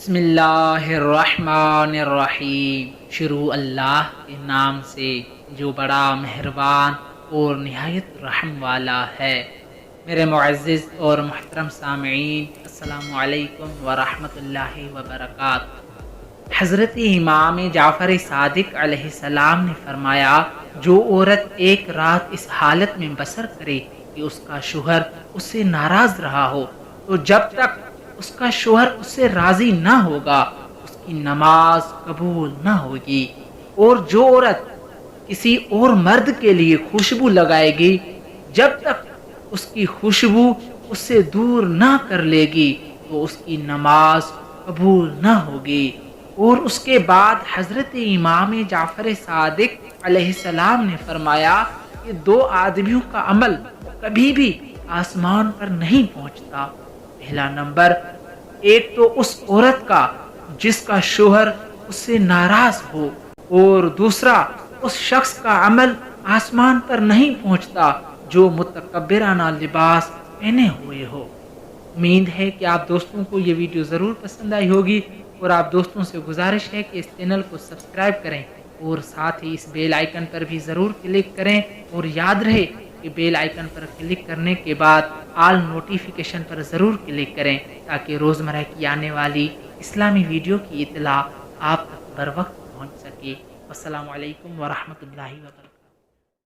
بسم اللہ الرحمن الرحیم۔ شروع اللہ کے نام سے جو بڑا مہربان اور نہایت رحم والا ہے۔ میرے معزز اور محترم سامعین، السلام علیکم ورحمۃ اللہ وبرکاتہ۔ حضرت امام جعفر صادق علیہ السلام نے فرمایا، جو عورت ایک رات اس حالت میں بسر کرے کہ اس کا شوہر اس سے ناراض رہا ہو، تو جب تک اس کا شوہر اس سے راضی نہ ہوگا اس کی نماز قبول نہ ہوگی۔ اور جو عورت کسی اور مرد کے لیے خوشبو لگائے گی، جب تک اس کی خوشبو اس سے دور نہ کر لے گی تو اس کی نماز قبول نہ ہوگی۔ اور اس کے بعد حضرت امام جعفر صادق علیہ السلام نے فرمایا کہ دو آدمیوں کا عمل کبھی بھی آسمان پر نہیں پہنچتا۔ پہلا نمبر، ایک تو اس عورت کا جس کا شوہر اس سے ناراض ہو، اور دوسرا اس شخص کا عمل آسمان پر نہیں پہنچتا جو متکبرانہ لباس پہنے ہوئے ہو۔ امید ہے کہ آپ دوستوں کو یہ ویڈیو ضرور پسند آئی ہوگی، اور آپ دوستوں سے گزارش ہے کہ اس چینل کو سبسکرائب کریں اور ساتھ ہی اس بیل آئیکن پر بھی ضرور کلک کریں، اور یاد رہے کہ بیل آئیکن پر کلک کرنے کے بعد آل نوٹیفیکیشن پر ضرور کلک کریں تاکہ روزمرہ کی آنے والی اسلامی ویڈیو کی اطلاع آپ تک بر وقت پہنچ سکے۔ السلام علیکم ورحمۃ اللہ وبرکاتہ۔